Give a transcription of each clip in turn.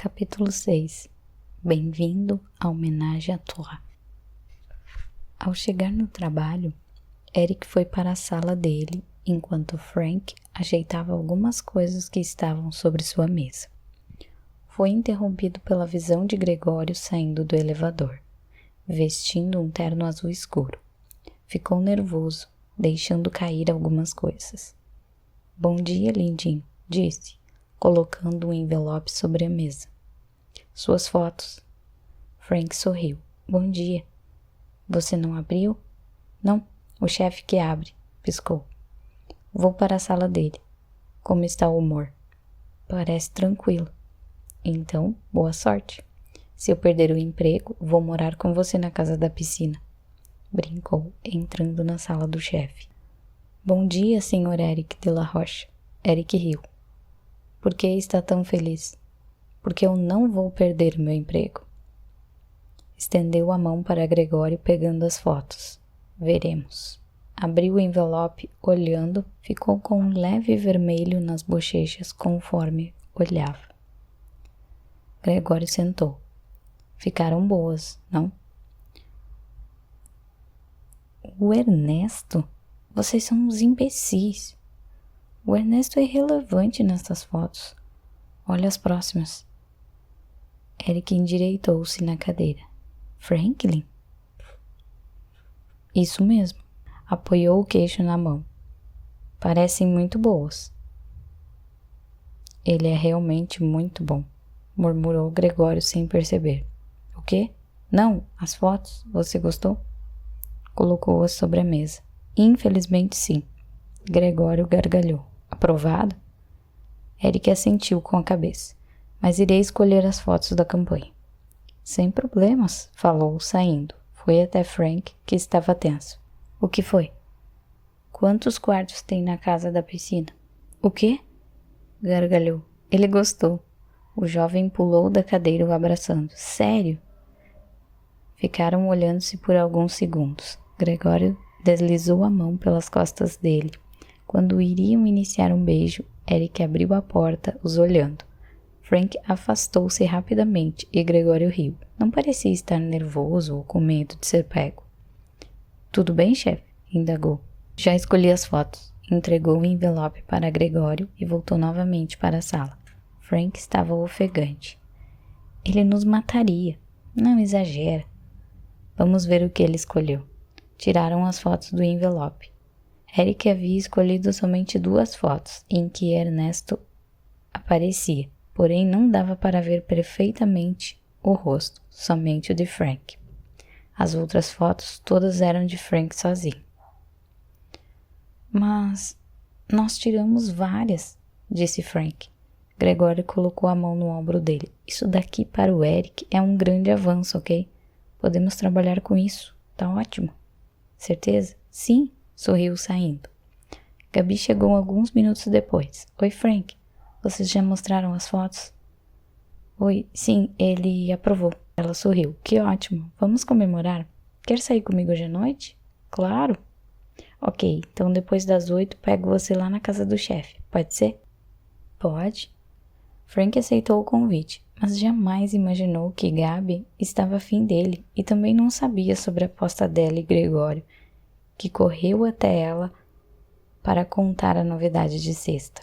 Capítulo 6. Bem-vindo à homenagem à Torá. Ao chegar no trabalho, Eric foi para a sala dele, enquanto Frank ajeitava algumas coisas que estavam sobre sua mesa. Foi interrompido pela visão de Gregório saindo do elevador, vestindo um terno azul escuro. Ficou nervoso, deixando cair algumas coisas. "Bom dia, lindinho", disse, colocando um envelope sobre a mesa. "Suas fotos." Frank sorriu. "Bom dia." "Você não abriu?" "Não, o chefe que abre", piscou. "Vou para a sala dele." "Como está o humor?" "Parece tranquilo." "Então, boa sorte. Se eu perder o emprego, vou morar com você na casa da piscina." Brincou, entrando na sala do chefe. "Bom dia, Sr. Eric de la Rocha." Eric riu. "Por que está tão feliz?" "Porque eu não vou perder meu emprego." Estendeu a mão para Gregório pegando as fotos. "Veremos." Abriu o envelope, olhando, ficou com um leve vermelho nas bochechas conforme olhava. Gregório sentou. "Ficaram boas, não?" "O Ernesto? Vocês são uns imbecis." "O Ernesto é irrelevante nessas fotos. Olha as próximas." Eric endireitou-se na cadeira. "Franklin?" "Isso mesmo." Apoiou o queixo na mão. "Parecem muito boas." "Ele é realmente muito bom", murmurou Gregório sem perceber. "O quê?" "Não, as fotos. Você gostou?" Colocou-as sobre a mesa. "Infelizmente, sim." Gregório gargalhou. "Aprovado?" Eric assentiu com a cabeça. "Mas irei escolher as fotos da campanha." "Sem problemas", falou, saindo. Foi até Frank, que estava tenso. "O que foi?" "Quantos quartos tem na casa da piscina?" "O quê?" Gargalhou. Ele gostou. O jovem pulou da cadeira o abraçando. "Sério?" Ficaram olhando-se por alguns segundos. Gregório deslizou a mão pelas costas dele. Quando iriam iniciar um beijo, Eric abriu a porta, os olhando. Frank afastou-se rapidamente e Gregório riu. Não parecia estar nervoso ou com medo de ser pego. "Tudo bem, chefe?" indagou. "Já escolhi as fotos." Entregou o envelope para Gregório e voltou novamente para a sala. Frank estava ofegante. "Ele nos mataria." "Não exagera." Vamos ver o que ele escolheu. Tiraram as fotos do envelope. Eric havia escolhido somente 2 fotos, em que Ernesto aparecia, porém não dava para ver perfeitamente o rosto, somente o de Frank. As outras fotos todas eram de Frank sozinho. "Mas nós tiramos várias", disse Frank. Gregório colocou a mão no ombro dele. "Isso daqui para o Eric é um grande avanço, ok? Podemos trabalhar com isso. Tá ótimo." "Certeza?" "Sim", sorriu saindo. Gabi chegou alguns minutos depois. "Oi, Frank. Vocês já mostraram as fotos?" "Oi, sim, ele aprovou." Ela sorriu. "Que ótimo. Vamos comemorar? Quer sair comigo hoje à noite?" "Claro." "Ok, então depois das 8 pego você lá na casa do chefe. Pode ser?" "Pode." Frank aceitou o convite, mas jamais imaginou que Gabi estava afim dele e também não sabia sobre a aposta dela e Gregório, que correu até ela para contar a novidade de sexta.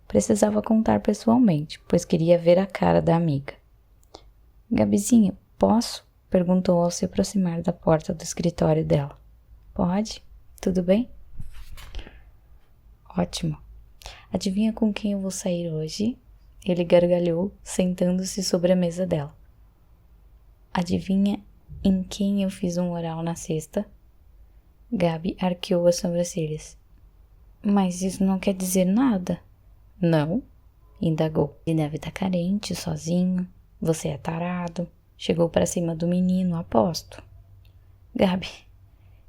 Precisava contar pessoalmente, pois queria ver a cara da amiga. "Gabizinha, posso?" perguntou ao se aproximar da porta do escritório dela. "Pode? Tudo bem?" "Ótimo. Adivinha com quem eu vou sair hoje?" Ele gargalhou, sentando-se sobre a mesa dela. "Adivinha em quem eu fiz um oral na sexta?" Gabi arqueou as sobrancelhas. "Mas isso não quer dizer nada." "Não?" indagou. "Ele deve estar carente, sozinho. Você é tarado. Chegou para cima do menino, aposto." "Gabi,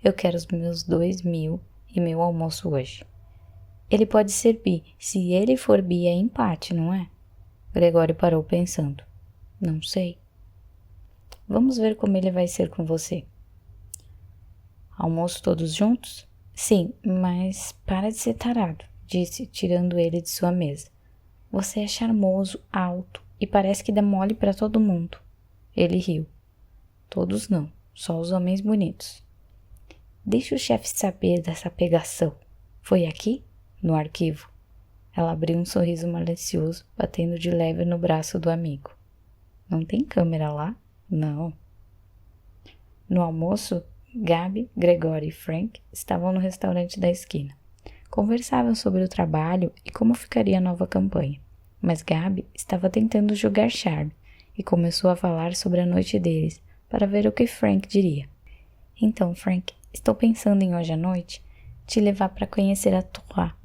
eu quero os meus 2.000 e meu almoço hoje." "Ele pode ser bi. Se ele for bi, é empate, não é?" Gregório parou pensando. "Não sei." "Vamos ver como ele vai ser com você." "Almoço todos juntos?" "Sim, mas para de ser tarado", disse, tirando ele de sua mesa. "Você é charmoso, alto, e parece que dá mole para todo mundo. Ele riu. Todos não, só os homens bonitos. Deixa o chefe saber dessa pegação. Foi aqui? No arquivo. Ela abriu um sorriso malicioso, batendo de leve no braço do amigo. Não tem câmera lá? Não. No almoço, Gabi, Gregório e Frank estavam no restaurante da esquina. Conversavam sobre o trabalho e como ficaria a nova campanha. Mas Gabi estava tentando jogar charme e começou a falar sobre a noite deles para ver o que Frank diria. Então, Frank, estou pensando em hoje à noite te levar para conhecer a Torá.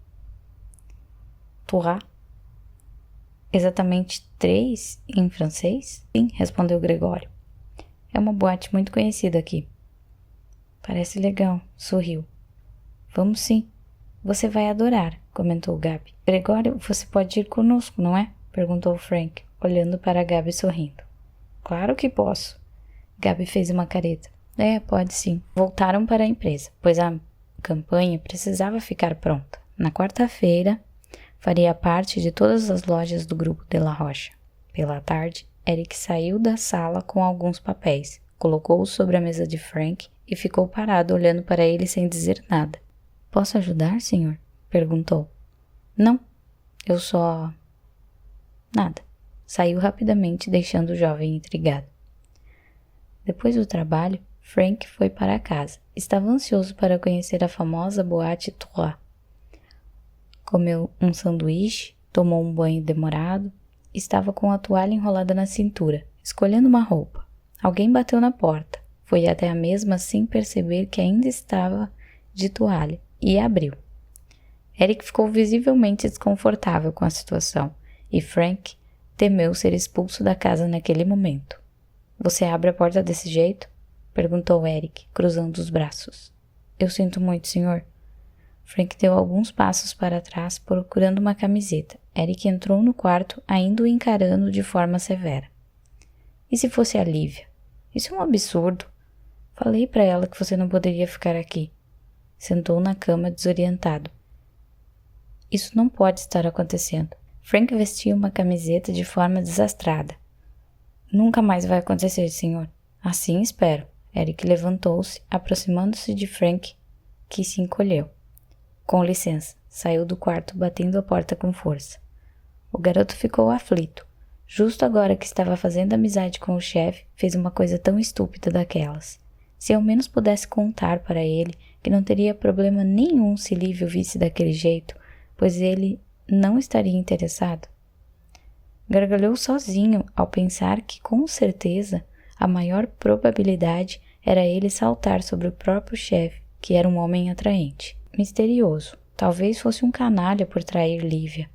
Torá? Exatamente 3 em francês? Sim, respondeu Gregório. É uma boate muito conhecida aqui. Parece legal, sorriu. Vamos sim. Você vai adorar, comentou Gabi. Gregório, você pode ir conosco, não é? Perguntou Frank, olhando para Gabi sorrindo. Claro que posso. Gabi fez uma careta. Pode sim. Voltaram para a empresa, pois a campanha precisava ficar pronta. Na quarta-feira, faria parte de todas as lojas do grupo de La Rocha. Pela tarde, Eric saiu da sala com alguns papéis, colocou-os sobre a mesa de Frank e ficou parado olhando para ele sem dizer nada. Posso ajudar, senhor? Perguntou. Não, eu só... Nada. Saiu rapidamente, deixando o jovem intrigado. Depois do trabalho, Frank foi para casa. Estava ansioso para conhecer a famosa boate Trois. Comeu um sanduíche, tomou um banho demorado, estava com a toalha enrolada na cintura, escolhendo uma roupa. Alguém bateu na porta, foi até a mesma sem perceber que ainda estava de toalha e abriu. Eric ficou visivelmente desconfortável com a situação e Frank temeu ser expulso da casa naquele momento. Você abre a porta desse jeito? Perguntou Eric, cruzando os braços. Eu sinto muito, senhor. Frank deu alguns passos para trás, procurando uma camiseta. Eric entrou no quarto, ainda o encarando de forma severa. E se fosse a Lívia? Isso é um absurdo. Falei para ela que você não poderia ficar aqui. Sentou na cama desorientado. Isso não pode estar acontecendo. Frank vestia uma camiseta de forma desastrada. Nunca mais vai acontecer, senhor. Assim espero. Eric levantou-se, aproximando-se de Frank, que se encolheu. Com licença, saiu do quarto batendo a porta com força. O garoto ficou aflito. Justo agora que estava fazendo amizade com o chefe, fez uma coisa tão estúpida daquelas. Se ao menos pudesse contar para ele que não teria problema nenhum se Lívia o visse daquele jeito, pois ele não estaria interessado. Gargalhou sozinho ao pensar que, com certeza, a maior probabilidade era ele saltar sobre o próprio chefe, que era um homem atraente. Misterioso. Talvez fosse um canalha por trair Lívia.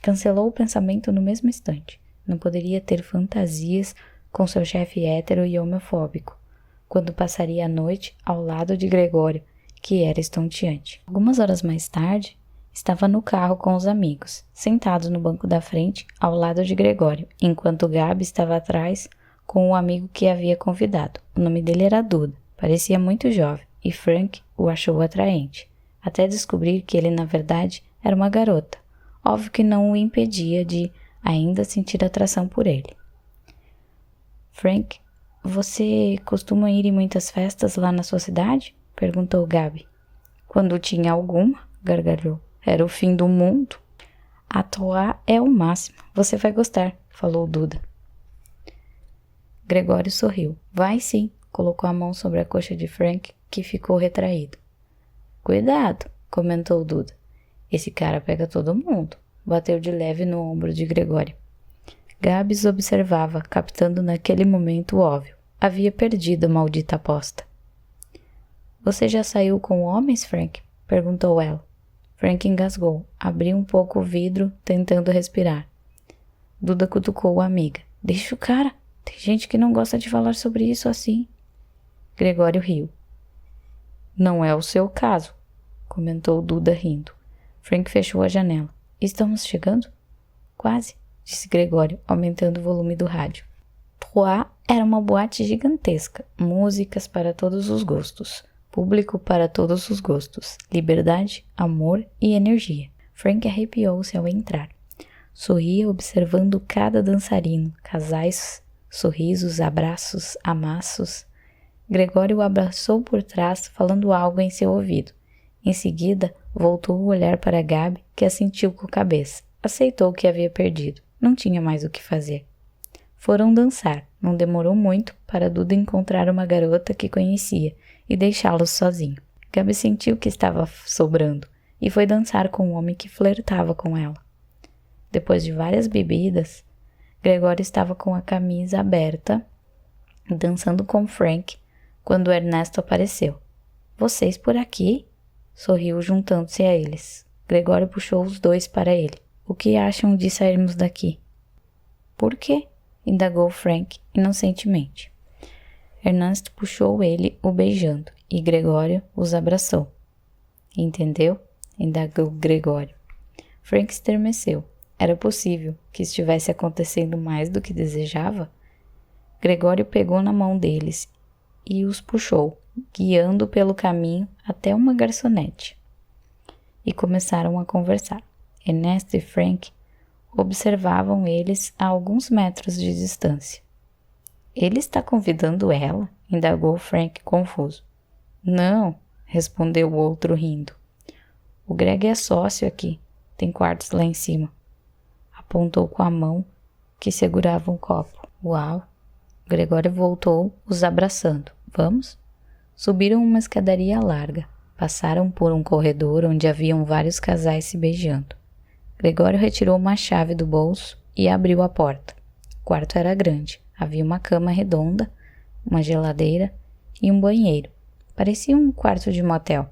Cancelou o pensamento no mesmo instante. Não poderia ter fantasias com seu chefe hétero e homofóbico, quando passaria a noite ao lado de Gregório, que era estonteante. Algumas horas mais tarde, estava no carro com os amigos, sentados no banco da frente, ao lado de Gregório, enquanto Gabi estava atrás com o amigo que havia convidado. O nome dele era Duda, parecia muito jovem, e Frank o achou atraente, até descobrir que ele, na verdade, era uma garota. Óbvio que não o impedia de ainda sentir atração por ele. Frank, você costuma ir em muitas festas lá na sua cidade? Perguntou Gabi. Quando tinha alguma, gargalhou. Era o fim do mundo. A Troá é o máximo. Você vai gostar, falou Duda. Gregório sorriu. Vai sim, colocou a mão sobre a coxa de Frank, que ficou retraído. Cuidado, comentou Duda. Esse cara pega todo mundo. Bateu de leve no ombro de Gregório. Gabs observava, captando naquele momento o óbvio. Havia perdido a maldita aposta. Você já saiu com homens, Frank? Perguntou ela. Frank engasgou, abriu um pouco o vidro, tentando respirar. Duda cutucou a amiga. Deixa o cara. Tem gente que não gosta de falar sobre isso assim. Gregório riu. Não é o seu caso, comentou Duda rindo. Frank fechou a janela. Estamos chegando? Quase, disse Gregório, aumentando o volume do rádio. Trois era uma boate gigantesca, músicas para todos os gostos, público para todos os gostos, liberdade, amor e energia. Frank arrepiou-se ao entrar. Sorria observando cada dançarino, casais, sorrisos, abraços, amassos. Gregório o abraçou por trás, falando algo em seu ouvido. Em seguida, voltou o olhar para Gabi, que assentiu com a cabeça. Aceitou o que havia perdido. Não tinha mais o que fazer. Foram dançar. Não demorou muito para Duda encontrar uma garota que conhecia e deixá-los sozinho. Gabi sentiu que estava sobrando e foi dançar com um homem que flertava com ela. Depois de várias bebidas, Gregório estava com a camisa aberta, dançando com Frank, quando Ernesto apareceu. Vocês por aqui? Sorriu juntando-se a eles. Gregório puxou os dois para ele. O que acham de sairmos daqui? Por quê? Indagou Frank inocentemente. Ernesto puxou ele, o beijando, e Gregório os abraçou. Entendeu? Indagou Gregório. Frank estremeceu. Era possível que estivesse acontecendo mais do que desejava? Gregório pegou na mão deles e os puxou, guiando pelo caminho até uma garçonete. E começaram a conversar. Ernesto e Frank observavam eles a alguns metros de distância. Ele está convidando ela? Indagou Frank confuso. Não, respondeu o outro rindo. O Greg é sócio aqui. Tem quartos lá em cima. Apontou com a mão que segurava um copo. Uau! Gregório voltou, os abraçando. Vamos? Subiram uma escadaria larga. Passaram por um corredor onde haviam vários casais se beijando. Gregório retirou uma chave do bolso e abriu a porta. O quarto era grande. Havia uma cama redonda, uma geladeira e um banheiro. Parecia um quarto de motel,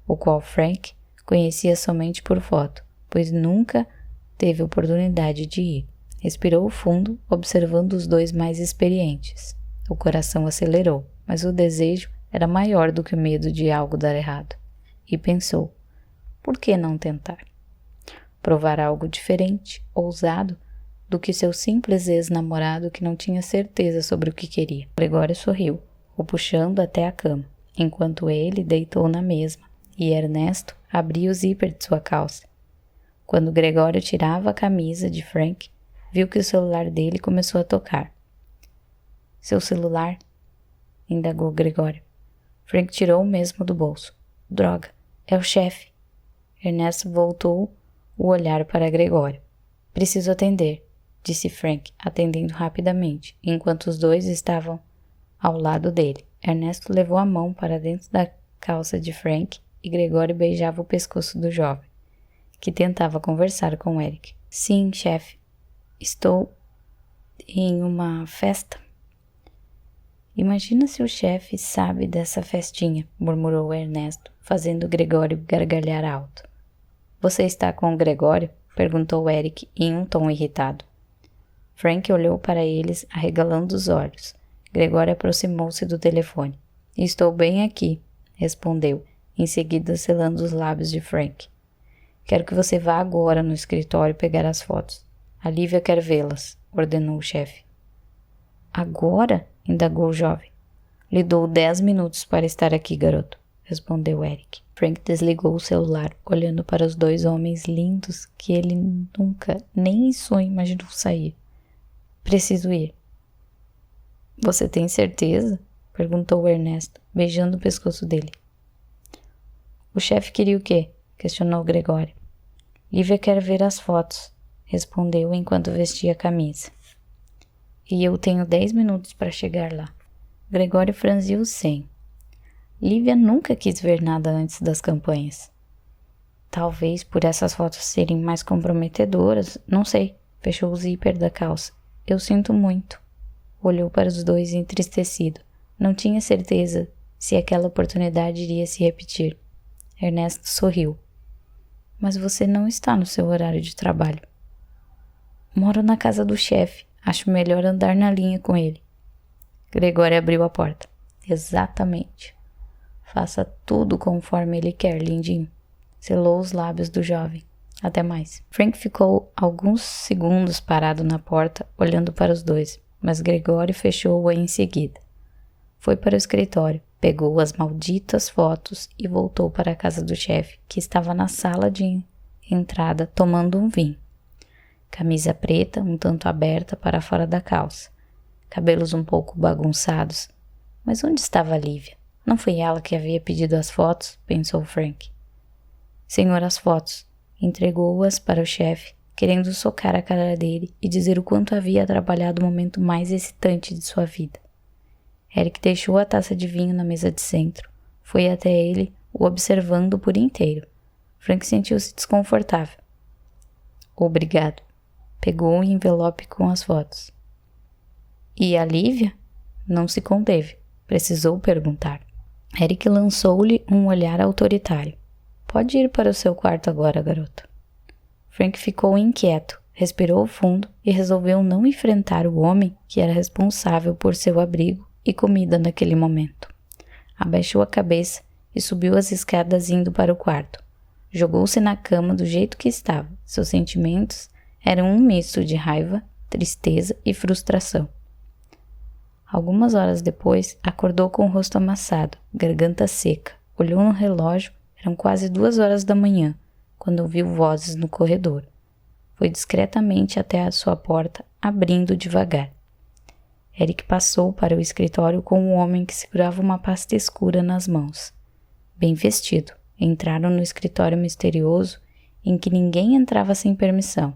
o qual Frank conhecia somente por foto, pois nunca teve oportunidade de ir. Respirou fundo, observando os dois mais experientes. O coração acelerou, mas o desejo era maior do que o medo de algo dar errado. E pensou, por que não tentar? Provar algo diferente, ousado, do que seu simples ex-namorado que não tinha certeza sobre o que queria. Gregório sorriu, o puxando até a cama, enquanto ele deitou na mesma, e Ernesto abria o zíper de sua calça. Quando Gregório tirava a camisa de Frank, viu que o celular dele começou a tocar. Seu celular? Indagou Gregório. Frank tirou o mesmo do bolso. Droga, é o chefe. Ernesto voltou o olhar para Gregório. Preciso atender, disse Frank, atendendo rapidamente, enquanto os dois estavam ao lado dele. Ernesto levou a mão para dentro da calça de Frank e Gregório beijava o pescoço do jovem, que tentava conversar com Eric. Sim, chefe. Estou em uma festa. Imagina se o chefe sabe dessa festinha, murmurou Ernesto, fazendo Gregório gargalhar alto. Você está com o Gregório? Perguntou Eric em um tom irritado. Frank olhou para eles, arregalando os olhos. Gregório aproximou-se do telefone. Estou bem aqui, respondeu, em seguida selando os lábios de Frank. Quero que você vá agora no escritório pegar as fotos. A Lívia quer vê-las, ordenou o chefe. Agora? Indagou o jovem. Lhe dou 10 minutos para estar aqui, garoto, respondeu Eric. Frank desligou o celular, olhando para os dois homens lindos que ele nunca, nem em sonho, imaginou sair. Preciso ir. Você tem certeza? Perguntou Ernesto, beijando o pescoço dele. O chefe queria o quê? Questionou Gregório. Lívia quer ver as fotos, respondeu enquanto vestia a camisa. E eu tenho 10 minutos para chegar lá. Gregório franziu o senho. Lívia nunca quis ver nada antes das campanhas. Talvez por essas fotos serem mais comprometedoras, não sei. Fechou o zíper da calça. Eu sinto muito. Olhou para os dois entristecido. Não tinha certeza se aquela oportunidade iria se repetir. Ernesto sorriu. Mas você não está no seu horário de trabalho. Moro na casa do chefe. Acho melhor andar na linha com ele. Gregório abriu a porta. Exatamente. Faça tudo conforme ele quer, lindinho. Selou os lábios do jovem. Até mais. Frank ficou alguns segundos parado na porta, olhando para os dois, mas Gregório fechou-a em seguida. Foi para o escritório, pegou as malditas fotos e voltou para a casa do chefe, que estava na sala de entrada tomando um vinho. camisa preta um tanto aberta para fora da calça, cabelos um pouco bagunçados. Mas onde estava Lívia? Não foi ela que havia pedido as fotos? Pensou Frank. Senhor, as fotos. Entregou-as para o chefe, querendo socar a cara dele e dizer o quanto havia trabalhado o momento mais excitante de sua vida. Eric deixou a taça de vinho na mesa de centro, foi até ele, o observando por inteiro. Frank sentiu-se desconfortável. Obrigado. Pegou o envelope com as fotos. E a Lívia? Não se conteve. Precisou perguntar. Eric lançou-lhe um olhar autoritário. Pode ir para o seu quarto agora, garoto. Frank ficou inquieto, respirou fundo e resolveu não enfrentar o homem que era responsável por seu abrigo e comida naquele momento. Abaixou a cabeça e subiu as escadas indo para o quarto. Jogou-se na cama do jeito que estava. Seus sentimentos eram um misto de raiva, tristeza e frustração. Algumas horas depois, acordou com o rosto amassado, garganta seca. Olhou no relógio, eram quase 2 horas da manhã, quando ouviu vozes no corredor. Foi discretamente até a sua porta, abrindo devagar. Eric passou para o escritório com um homem que segurava uma pasta escura nas mãos. Bem vestido, entraram no escritório misterioso em que ninguém entrava sem permissão.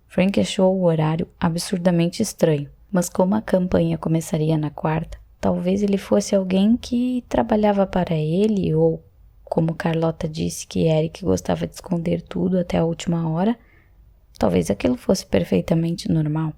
Frank achou o horário absurdamente estranho, mas como a campanha começaria na quarta, talvez ele fosse alguém que trabalhava para ele ou, como Carlota disse que Eric gostava de esconder tudo até a última hora, talvez aquilo fosse perfeitamente normal.